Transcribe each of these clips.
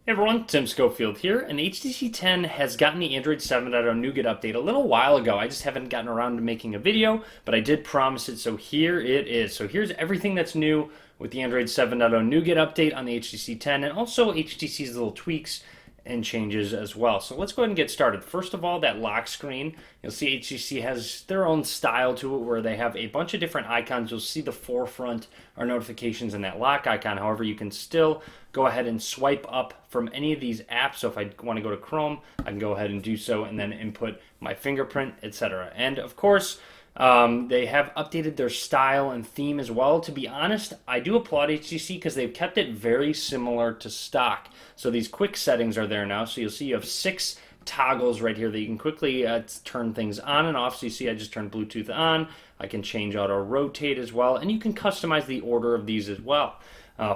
Hey everyone, Tim Schofield here, and HTC 10 has gotten the Android 7.0 Nougat update a little while ago. I just haven't gotten around to making a video, but I did promise it, so here it is. So here's everything that's new with the Android 7.0 Nougat update on the HTC 10, and also HTC's little tweaks and changes as well. So let's go ahead and get started. First of all, that lock screen, you'll see HTC has their own style to it where they have a bunch of different icons. You'll see the forefront are notifications in that lock icon. However, you can still go ahead and swipe up from any of these apps. So if I want to go to Chrome, I can go ahead and do so and then input my fingerprint, etc. And of course, they have updated their style and theme as well. To be honest, I do applaud HTC because they've kept it very similar to stock. So these quick settings are there now. So you'll see you have 6 toggles right here that you can quickly turn things on and off. So you see I just turned Bluetooth on. I can change auto rotate as well. And you can customize the order of these as well.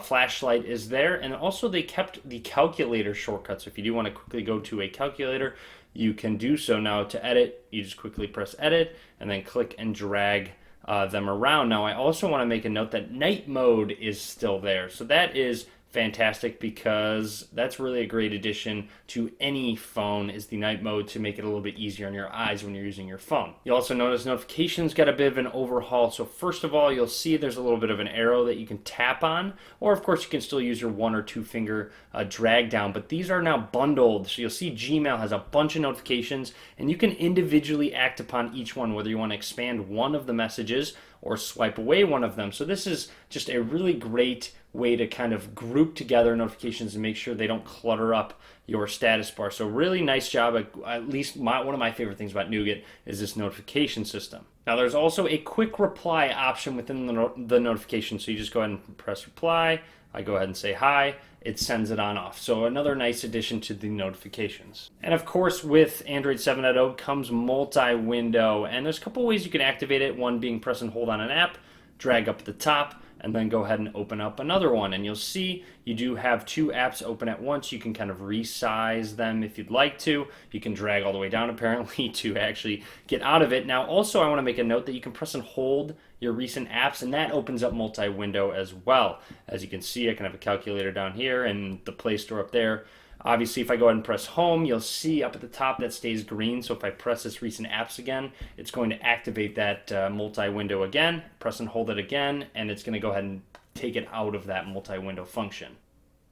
Flashlight is there, and also they kept the calculator shortcut. So if you do want to quickly go to a calculator, you can do so. Now to edit, you just quickly press edit and then click and drag them around. Now I also want to make a note that night mode is still there. So that is fantastic because that's really a great addition to any phone, is the night mode, to make it a little bit easier on your eyes when you're using your phone. You'll also notice notifications got a bit of an overhaul. So first of all, you'll see there's a little bit of an arrow that you can tap on, or of course you can still use your 1 or 2 finger drag down, but these are now bundled. So you'll see Gmail has a bunch of notifications and you can individually act upon each one, whether you want to expand one of the messages or swipe away one of them. So this is just a really great way to kind of group together notifications and make sure they don't clutter up your status bar. So really nice job. At least one of my favorite things about Nougat is this notification system. Now there's also a quick reply option within the notification. So you just go ahead and press reply. I go ahead and say hi. It sends it on off. So another nice addition to the notifications. And of course, with Android 7.0 comes multi-window. And there's a couple ways you can activate it. One being press and hold on an app, drag up at the top, and then go ahead and open up another one. And you'll see you do have 2 apps open at once. You can kind of resize them if you'd like to. You can drag all the way down apparently to actually get out of it. Now also I want to make a note that you can press and hold your recent apps, and that opens up multi-window as well. As you can see, I can have a calculator down here and the Play Store up there. Obviously, if I go ahead and press home, you'll see up at the top that stays green. So if I press this recent apps again, it's going to activate that multi-window again, press and hold it again, and it's going to go ahead and take it out of that multi-window function.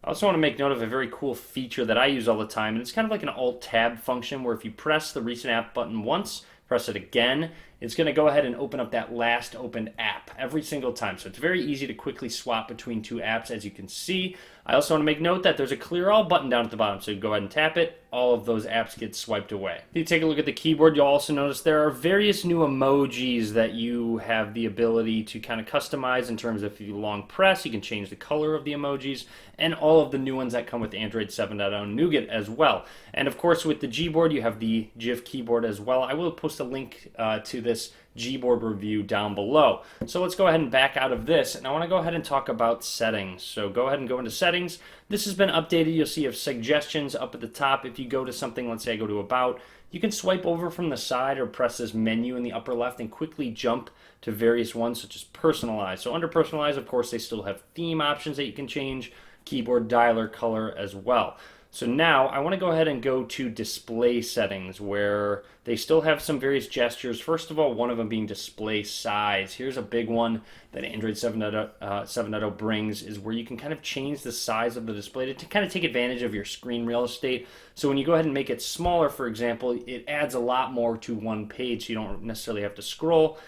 I also want to make note of a very cool feature that I use all the time, and it's kind of like an Alt-Tab function where if you press the recent app button once, press it again, it's going to go ahead and open up that last opened app every single time. So it's very easy to quickly swap between 2 apps, as you can see. I also want to make note that there's a clear all button down at the bottom. So you go ahead and tap it, all of those apps get swiped away. If you take a look at the keyboard, you'll also notice there are various new emojis that you have the ability to kind of customize in terms of if you long press, you can change the color of the emojis, and all of the new ones that come with Android 7.0 Nougat as well. And of course, with the Gboard, you have the GIF keyboard as well. I will post a link to this Gboard review down below. So let's go ahead and back out of this, and I want to go ahead and talk about settings. So go ahead and go into settings. This has been updated. You'll see you have suggestions up at the top. If you go to something, let's say I go to about, you can swipe over from the side or press this menu in the upper left and quickly jump to various ones such as personalize. So under personalize, of course, they still have theme options that you can change, keyboard dialer color as well. So now I want to go ahead and go to display settings where they still have some various gestures. First of all, one of them being display size. Here's a big one that Android 7.0 brings, is where you can kind of change the size of the display to kind of take advantage of your screen real estate. So when you go ahead and make it smaller, for example, it adds a lot more to one page, so you don't necessarily have to scroll.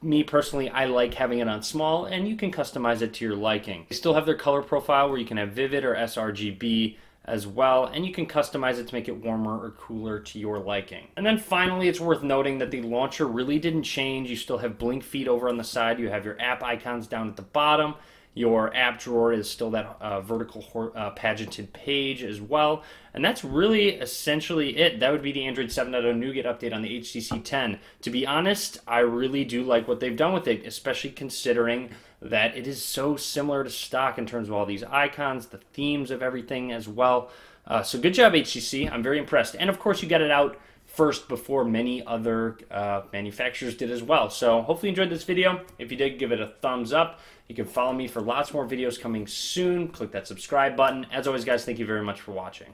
Me personally, I like having it on small, and you can customize it to your liking. They still have their color profile where you can have vivid or sRGB as well, and you can customize it to make it warmer or cooler to your liking. And then finally, it's worth noting that the launcher really didn't change. You still have blink feed over on the side. You have your app icons down at the bottom. Your app drawer is still that vertical pageanted page as well. And that's really essentially it. That would be the Android 7.0 Nougat update on the HTC 10. To be honest, I really do like what they've done with it, especially considering that it is so similar to stock in terms of all these icons, the themes of everything as well. So good job, HTC. I'm very impressed. And of course, you got it out first before many other manufacturers did as well. So hopefully you enjoyed this video. If you did, give it a thumbs up. You can follow me for lots more videos coming soon. Click that subscribe button. As always, guys, thank you very much for watching.